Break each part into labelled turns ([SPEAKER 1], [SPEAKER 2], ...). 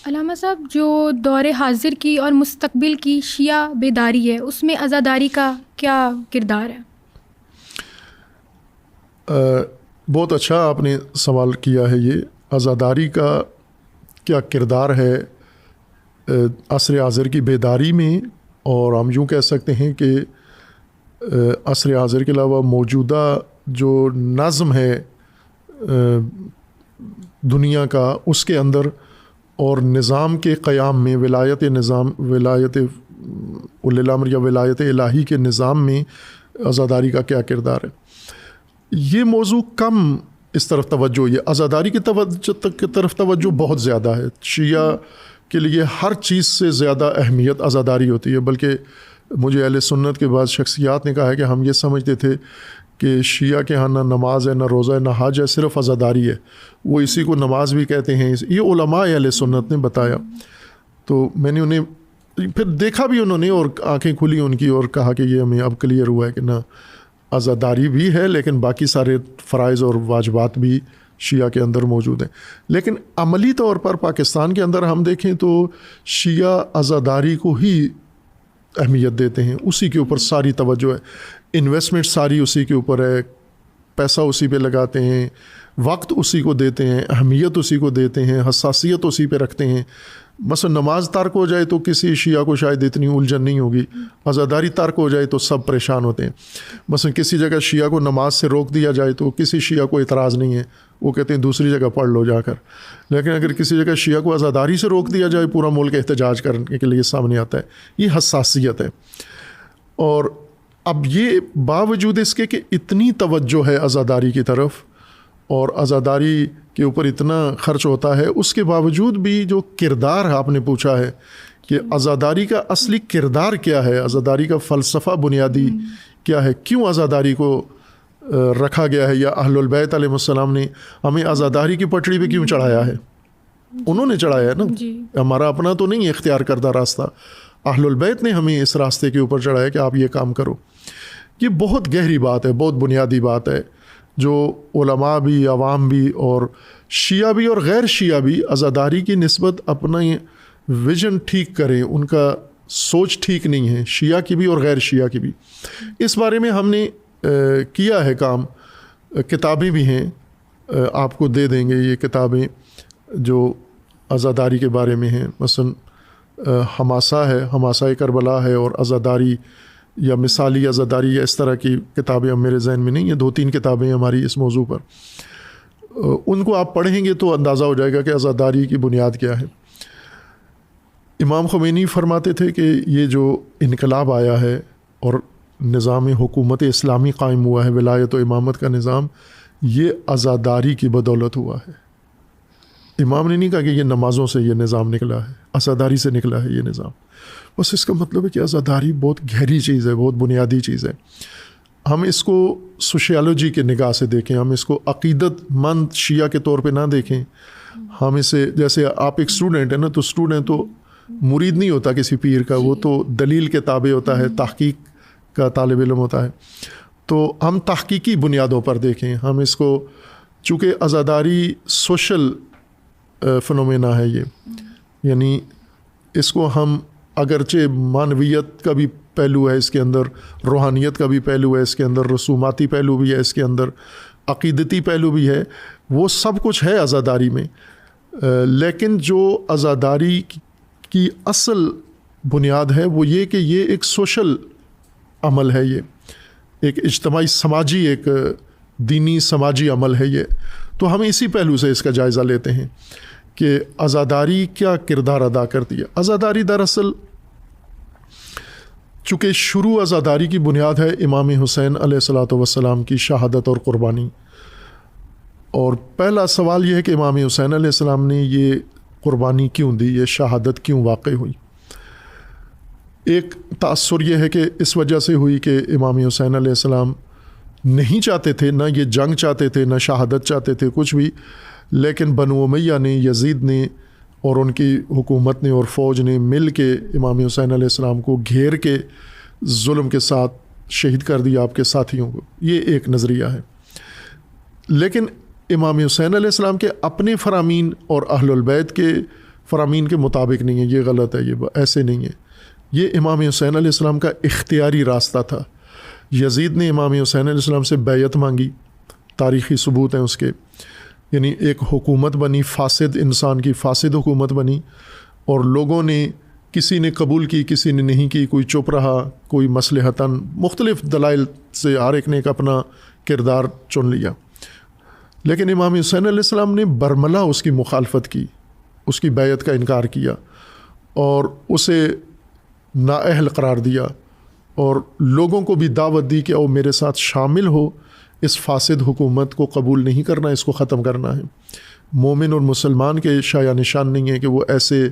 [SPEAKER 1] علامہ صاحب، جو دور حاضر کی اور مستقبل کی شیعہ بیداری ہے، اس میں عزاداری کا کیا کردار ہے؟
[SPEAKER 2] بہت اچھا آپ نے سوال کیا ہے. یہ عزاداری کا کیا کردار ہے عصر حاضر کی بیداری میں، اور ہم یوں کہہ سکتے ہیں کہ عصر حاضر کے علاوہ موجودہ جو نظم ہے دنیا کا، اس کے اندر اور نظام کے قیام میں، ولایت اولی الامر یا ولایت الہی کے نظام میں عزاداری کا کیا کردار ہے. یہ موضوع کم اس طرف توجہ، یہ عزاداری کی طرف توجہ بہت زیادہ ہے. شیعہ کے لیے ہر چیز سے زیادہ اہمیت عزاداری ہوتی ہے. بلکہ مجھے اہل سنت کے بعض شخصیات نے کہا ہے کہ ہم یہ سمجھتے تھے کہ شیعہ کے ہاں نہ نماز ہے، نہ روزہ ہے، نہ حج ہے، صرف عزاداری ہے. وہ اسی کو نماز بھی کہتے ہیں. یہ علماء اہل سنت نے بتایا. تو میں نے انہیں پھر دیکھا بھی، انہوں نے، اور آنکھیں کھلی ان کی، اور کہا کہ یہ ہمیں اب کلیئر ہوا ہے کہ نہ، عزاداری بھی ہے لیکن باقی سارے فرائض اور واجبات بھی شیعہ کے اندر موجود ہیں. لیکن عملی طور پر پاکستان کے اندر ہم دیکھیں تو شیعہ عزاداری کو ہی اہمیت دیتے ہیں. اسی کے اوپر ساری توجہ ہے، انویسٹمنٹ ساری اسی کے اوپر ہے، پیسہ اسی پہ لگاتے ہیں، وقت اسی کو دیتے ہیں، اہمیت اسی کو دیتے ہیں، حساسیت اسی پہ رکھتے ہیں. مثلا نماز ترک ہو جائے تو کسی شیعہ کو شاید اتنی الجھن نہیں ہوگی، عزاداری ترک ہو جائے تو سب پریشان ہوتے ہیں. مثلا کسی جگہ شیعہ کو نماز سے روک دیا جائے تو کسی شیعہ کو اعتراض نہیں ہے، وہ کہتے ہیں دوسری جگہ پڑھ لو جا کر. لیکن اگر کسی جگہ شیعہ کو عزاداری سے روک دیا جائے، پورا ملک احتجاج کرنے کے لیے سامنے آتا ہے. یہ حساسیت ہے. اور اب یہ باوجود اس کے کہ اتنی توجہ ہے عزاداری کی طرف اور عزاداری کے اوپر اتنا خرچ ہوتا ہے، اس کے باوجود بھی جو کردار آپ نے پوچھا ہے کہ عزاداری کا اصلی کردار کیا ہے، عزاداری کا فلسفہ بنیادی کیا ہے، کیوں عزاداری کو رکھا گیا ہے، یا اہل البیت علیہ السلام نے ہمیں عزاداری کی پٹڑی پہ کیوں چڑھایا ہے. انہوں نے چڑھایا ہے نا، ہمارا اپنا تو نہیں اختیار کردہ راستہ. اہل البیت نے ہمیں اس راستے کے اوپر چڑھایا کہ آپ یہ کام کرو. یہ بہت گہری بات ہے، بہت بنیادی بات ہے، جو علماء بھی، عوام بھی، اور شیعہ بھی اور غیر شیعہ بھی عزاداری کی نسبت اپنا ویژن ٹھیک کریں. ان کا سوچ ٹھیک نہیں ہے، شیعہ کی بھی اور غیر شیعہ کی بھی. اس بارے میں ہم نے کیا ہے کام. کتابیں بھی ہیں، آپ کو دے دیں گے یہ کتابیں جو عزاداری کے بارے میں ہیں. مثلا حماسہ ہے، حماسہ کربلا ہے، اور عزاداری یا مثالی عزاداری، یا اس طرح کی کتابیں اب میرے ذہن میں نہیں. یہ 2-3 کتابیں ہماری اس موضوع پر. ان کو آپ پڑھیں گے تو اندازہ ہو جائے گا کہ عزاداری کی بنیاد کیا ہے. امام خمینی فرماتے تھے کہ یہ جو انقلاب آیا ہے اور نظام حکومت اسلامی قائم ہوا ہے، ولایت و امامت کا نظام، یہ عزاداری کی بدولت ہوا ہے. امام نے نہیں کہا کہ یہ نمازوں سے یہ نظام نکلا ہے، عزاداری سے نکلا ہے یہ نظام. بس اس کا مطلب ہے کہ عزاداری بہت گہری چیز ہے، بہت بنیادی چیز ہے. ہم اس کو سوشیالوجی کے نگاہ سے دیکھیں، ہم اس کو عقیدت مند شیعہ کے طور پہ نہ دیکھیں. ہم اسے، جیسے آپ ایک اسٹوڈنٹ ہے نا، تو اسٹوڈنٹ تو مرید نہیں ہوتا کسی پیر کا، وہ تو دلیل کے تابع ہوتا ہے، تحقیق کا طالب علم ہوتا ہے. تو ہم تحقیقی بنیادوں پر دیکھیں. ہم اس کو، چونکہ عزاداری سوشل فنومینا ہے، یہ یعنی اس کو ہم، اگرچہ معنویت کا بھی پہلو ہے اس کے اندر، روحانیت کا بھی پہلو ہے اس کے اندر، رسوماتی پہلو بھی ہے اس کے اندر، عقیدتی پہلو بھی ہے، وہ سب کچھ ہے عزاداری میں. لیکن جو عزاداری کی اصل بنیاد ہے وہ یہ کہ یہ ایک سوشل عمل ہے، یہ ایک اجتماعی سماجی، ایک دینی سماجی عمل ہے یہ. تو ہم اسی پہلو سے اس کا جائزہ لیتے ہیں کہ عزاداری کیا کردار ادا کرتی ہے. عزاداری دراصل، چونکہ شروع عزاداری کی بنیاد ہے امام حسین علیہ الصلاۃ والسلام کی شہادت اور قربانی. اور پہلا سوال یہ ہے کہ امام حسین علیہ السلام نے یہ قربانی کیوں دی، یہ شہادت کیوں واقع ہوئی. ایک تأثر یہ ہے کہ اس وجہ سے ہوئی کہ امام حسین علیہ السلام نہیں چاہتے تھے، نہ یہ جنگ چاہتے تھے، نہ شہادت چاہتے تھے، کچھ بھی. لیکن بنو امیہ نے، یزید نے اور ان کی حکومت نے اور فوج نے مل کے امام حسین علیہ السلام کو گھیر کے ظلم کے ساتھ شہید کر دیا آپ کے ساتھیوں کو. یہ ایک نظریہ ہے. لیکن امام حسین علیہ السلام کے اپنے فرامین اور اہل البیت کے فرامین کے مطابق نہیں ہے، یہ غلط ہے، یہ ایسے نہیں ہے. یہ امام حسین علیہ السلام کا اختیاری راستہ تھا. یزید نے امام حسین علیہ السلام سے بیعت مانگی، تاریخی ثبوت ہیں اس کے. یعنی ایک حکومت بنی، فاسد انسان کی فاسد حکومت بنی، اور لوگوں نے کسی نے قبول کی، کسی نے نہیں کی، کوئی چپ رہا، کوئی مصلحتاً مختلف دلائل سے ہر ایک نے ایک اپنا کردار چن لیا. لیکن امام حسین علیہ السلام نے برملا اس کی مخالفت کی، اس کی بیعت کا انکار کیا اور اسے نااہل قرار دیا، اور لوگوں کو بھی دعوت دی کہ او میرے ساتھ شامل ہو، اس فاسد حکومت کو قبول نہیں کرنا، اس کو ختم کرنا ہے. مومن اور مسلمان کے شایہ نشان نہیں ہے کہ وہ ایسے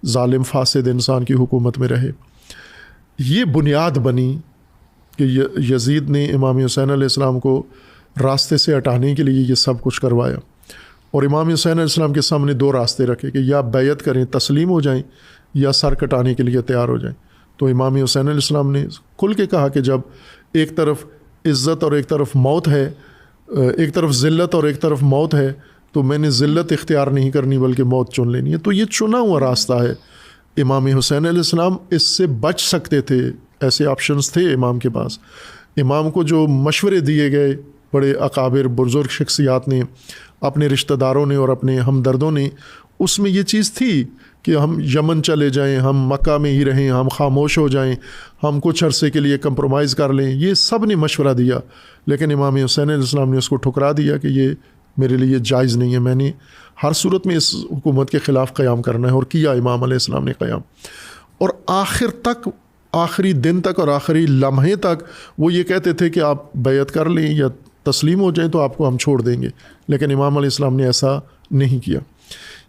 [SPEAKER 2] ظالم فاسد انسان کی حکومت میں رہے. یہ بنیاد بنی کہ یزید نے امام حسین علیہ السلام کو راستے سے ہٹانے کے لیے یہ سب کچھ کروایا. اور امام حسین علیہ السلام کے سامنے دو راستے رکھے کہ یا بیعت کریں، تسلیم ہو جائیں، یا سر کٹانے کے لیے تیار ہو جائیں. تو امام حسین علیہ السلام نے کھل کے کہا کہ جب ایک طرف عزت اور ایک طرف موت ہے، ایک طرف ذلت اور ایک طرف موت ہے، تو میں نے ذلت اختیار نہیں کرنی بلکہ موت چن لینی ہے. تو یہ چنا ہوا راستہ ہے. امام حسین علیہ السلام اس سے بچ سکتے تھے، ایسے آپشنز تھے امام کے پاس. امام کو جو مشورے دیے گئے بڑے اکابر بزرگ شخصیات نے، اپنے رشتہ داروں نے اور اپنے ہمدردوں نے، اس میں یہ چیز تھی کہ ہم یمن چلے جائیں، ہم مکہ میں ہی رہیں، ہم خاموش ہو جائیں، ہم کچھ عرصے کے لیے کمپرومائز کر لیں. یہ سب نے مشورہ دیا، لیکن امام حسین علیہ السلام نے اس کو ٹھکرا دیا کہ یہ میرے لیے جائز نہیں ہے، میں نے ہر صورت میں اس حکومت کے خلاف قیام کرنا ہے. اور کیا امام علیہ السلام نے قیام، اور آخر تک، آخری دن تک اور آخری لمحے تک وہ یہ کہتے تھے کہ آپ بیعت کر لیں یا تسلیم ہو جائیں تو آپ کو ہم چھوڑ دیں گے. لیکن امام علیہ السلام نے ایسا نہیں کیا.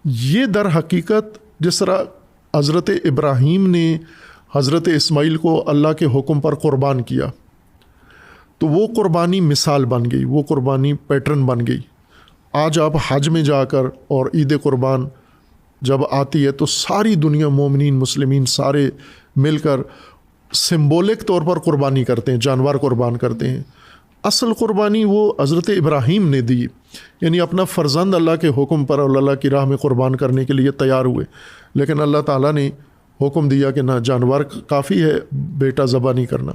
[SPEAKER 2] یہ در حقیقت جس طرح حضرت ابراہیم نے حضرت اسماعیل کو اللہ کے حکم پر قربان کیا، تو وہ قربانی مثال بن گئی، وہ قربانی پیٹرن بن گئی. آج آپ حج میں جا کر اور عید قربان جب آتی ہے تو ساری دنیا، مومنین مسلمین سارے مل کر سمبولک طور پر قربانی کرتے ہیں، جانور قربان کرتے ہیں. اصل قربانی وہ حضرت ابراہیم نے دی، یعنی اپنا فرزند اللہ کے حکم پر اور اللہ کی راہ میں قربان کرنے کے لیے تیار ہوئے. لیکن اللہ تعالیٰ نے حکم دیا کہ نہ، جانور کافی ہے، بیٹا ذبح نہیں کرنا.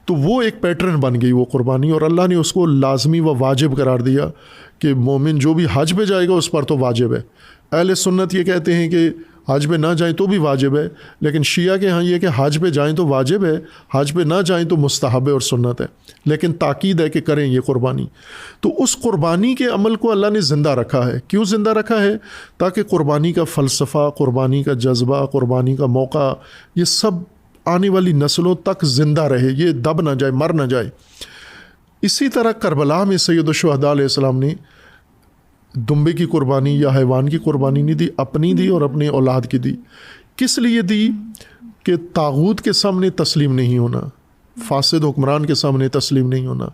[SPEAKER 2] تو وہ ایک پیٹرن بن گئی وہ قربانی، اور اللہ نے اس کو لازمی و واجب قرار دیا کہ مومن جو بھی حج پہ جائے گا اس پر تو واجب ہے. اہل سنت یہ کہتے ہیں کہ حج پہ نہ جائیں تو بھی واجب ہے، لیکن شیعہ کے ہاں یہ کہ حج پہ جائیں تو واجب ہے، حج پہ نہ جائیں تو مستحب ہے اور سنت ہے، لیکن تاکید ہے کہ کریں یہ قربانی. تو اس قربانی کے عمل کو اللہ نے زندہ رکھا ہے. کیوں زندہ رکھا ہے؟ تاکہ قربانی کا فلسفہ، قربانی کا جذبہ، قربانی کا موقع، یہ سب آنے والی نسلوں تک زندہ رہے، یہ دب نہ جائے، مر نہ جائے. اسی طرح کربلا میں سید الشہداء علیہ السلام نے دمبے کی قربانی یا حیوان کی قربانی نہیں دی، اپنی دی اور اپنے اولاد کی دی. کس لیے دی؟ کہ طاغوت کے سامنے تسلیم نہیں ہونا، فاسد حکمران کے سامنے تسلیم نہیں ہونا،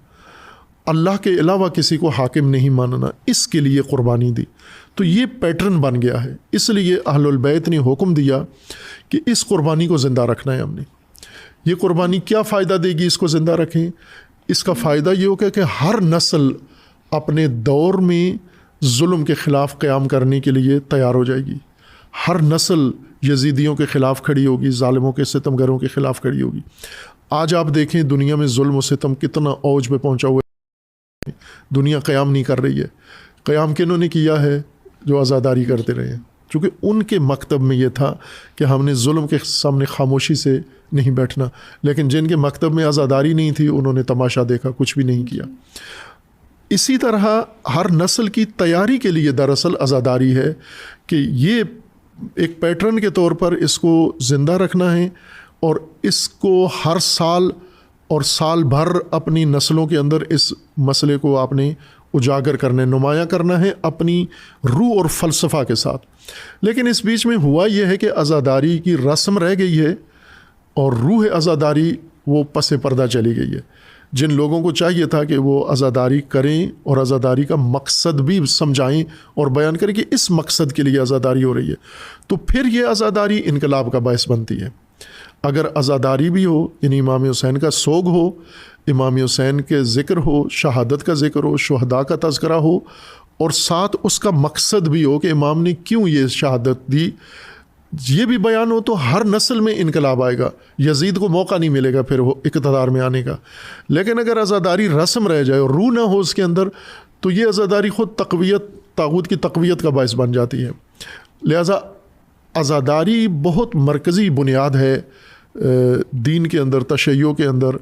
[SPEAKER 2] اللہ کے علاوہ کسی کو حاکم نہیں ماننا، اس کے لیے قربانی دی. تو یہ پیٹرن بن گیا ہے. اس لیے اہل البیت نے حکم دیا کہ اس قربانی کو زندہ رکھنا ہے ہم نے. یہ قربانی کیا فائدہ دے گی؟ اس کو زندہ رکھیں. اس کا فائدہ یہ ہوگا کہ ہر نسل اپنے دور میں ظلم کے خلاف قیام کرنے کے لیے تیار ہو جائے گی. ہر نسل یزیدیوں کے خلاف کھڑی ہوگی، ظالموں کے ستمگروں کے خلاف کھڑی ہوگی. آج آپ دیکھیں دنیا میں ظلم و ستم کتنا اوج پہ پہنچا ہوا ہے. دنیا قیام نہیں کر رہی ہے. قیام کنہوں نے کیا ہے؟ جو عزاداری کرتے رہے ہیں. چونکہ ان کے مکتب میں یہ تھا کہ ہم نے ظلم کے سامنے خاموشی سے نہیں بیٹھنا. لیکن جن کے مکتب میں عزاداری نہیں تھی انہوں نے تماشا دیکھا، کچھ بھی نہیں کیا. اسی طرح ہر نسل کی تیاری کے لیے دراصل عزاداری ہے کہ یہ ایک پیٹرن کے طور پر اس کو زندہ رکھنا ہے، اور اس کو ہر سال اور سال بھر اپنی نسلوں کے اندر اس مسئلے کو آپ نے اجاگر کرنا ہے، نمایاں کرنا ہے اپنی روح اور فلسفہ کے ساتھ. لیکن اس بیچ میں ہوا یہ ہے کہ عزاداری کی رسم رہ گئی ہے اور روح عزاداری وہ پس پردہ چلی گئی ہے. جن لوگوں کو چاہیے تھا کہ وہ عزاداری کریں اور عزاداری کا مقصد بھی سمجھائیں اور بیان کریں کہ اس مقصد کے لیے عزاداری ہو رہی ہے، تو پھر یہ عزاداری انقلاب کا باعث بنتی ہے. اگر عزاداری بھی ہو، یعنی امام حسین کا سوگ ہو، امام حسین کے ذکر ہو، شہادت کا ذکر ہو، شہداء کا تذکرہ ہو، اور ساتھ اس کا مقصد بھی ہو کہ امام نے کیوں یہ شہادت دی، یہ بھی بیان ہو، تو ہر نسل میں انقلاب آئے گا، یزید کو موقع نہیں ملے گا پھر وہ اقتدار میں آنے کا۔ لیکن اگر عزاداری رسم رہ جائے اور روح نہ ہو اس کے اندر، تو یہ عزاداری خود طاغوت کی تقویت کا باعث بن جاتی ہے۔ لہٰذا عزاداری بہت مرکزی بنیاد ہے دین کے اندر، تشیع کے اندر،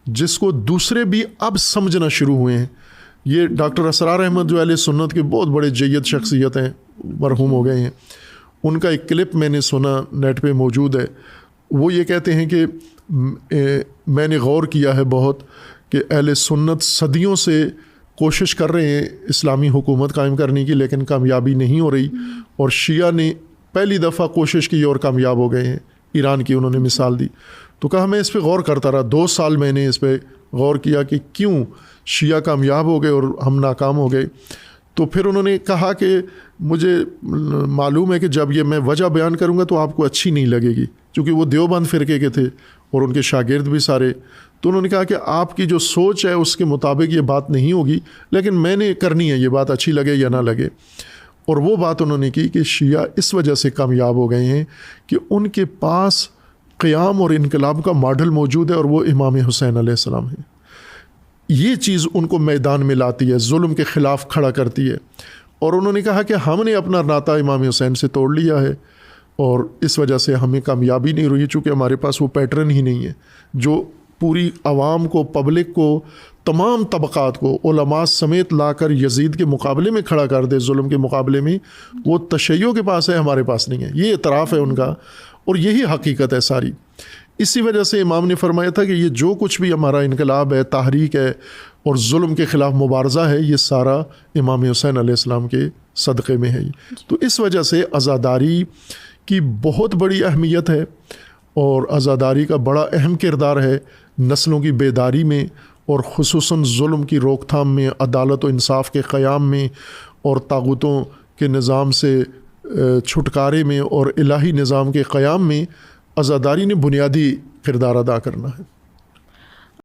[SPEAKER 2] جس کو دوسرے بھی اب سمجھنا شروع ہوئے ہیں۔ یہ ڈاکٹر اسرار احمد جو اہل سنت کے بہت بڑے جید شخصیت ہیں، مرحوم ہو گئے ہیں، ان کا ایک کلپ میں نے سنا، نیٹ پہ موجود ہے۔ وہ یہ کہتے ہیں کہ میں نے غور کیا ہے بہت کہ اہل سنت صدیوں سے کوشش کر رہے ہیں اسلامی حکومت قائم کرنے کی، لیکن کامیابی نہیں ہو رہی، اور شیعہ نے پہلی دفعہ کوشش کی اور کامیاب ہو گئے ہیں۔ ایران کی انہوں نے مثال دی، تو کہا میں اس پہ غور کرتا رہا، 2 سال میں نے اس پہ غور کیا کہ کیوں شیعہ کامیاب ہو گئے اور ہم ناکام ہو گئے۔ تو پھر انہوں نے کہا کہ مجھے معلوم ہے کہ جب یہ میں وجہ بیان کروں گا تو آپ کو اچھی نہیں لگے گی، کیونکہ وہ دیوبند فرقے کے تھے اور ان کے شاگرد بھی سارے۔ تو انہوں نے کہا کہ آپ کی جو سوچ ہے اس کے مطابق یہ بات نہیں ہوگی، لیکن میں نے کرنی ہے، یہ بات اچھی لگے یا نہ لگے۔ اور وہ بات انہوں نے کی کہ شیعہ اس وجہ سے کامیاب ہو گئے ہیں کہ ان کے پاس قیام اور انقلاب کا ماڈل موجود ہے، اور وہ امام حسین علیہ السلام ہیں۔ یہ چیز ان کو میدان میں لاتی ہے، ظلم کے خلاف کھڑا کرتی ہے۔ اور انہوں نے کہا کہ ہم نے اپنا ناطہ امام حسین سے توڑ لیا ہے، اور اس وجہ سے ہمیں کامیابی نہیں رہی، چونکہ ہمارے پاس وہ پیٹرن ہی نہیں ہے جو پوری عوام کو، پبلک کو، تمام طبقات کو، علماء سمیت لا کر یزید کے مقابلے میں کھڑا کر دے، ظلم کے مقابلے میں۔ وہ تشیع کے پاس ہے، ہمارے پاس نہیں ہے، یہ اعتراف ہے ان کا، اور یہی حقیقت ہے ساری۔ اسی وجہ سے امام نے فرمایا تھا کہ یہ جو کچھ بھی ہمارا انقلاب ہے، تحریک ہے اور ظلم کے خلاف مبارزہ ہے، یہ سارا امام حسین علیہ السلام کے صدقے میں ہے۔ تو اس وجہ سے عزاداری کی بہت بڑی اہمیت ہے، اور عزاداری کا بڑا اہم کردار ہے نسلوں کی بیداری میں، اور خصوصاً ظلم کی روک تھام میں، عدالت و انصاف کے قیام میں، اور طاغوتوں کے نظام سے چھٹکارے میں، اور الہی نظام کے قیام میں عزاداری نے بنیادی کردار ادا کرنا ہے۔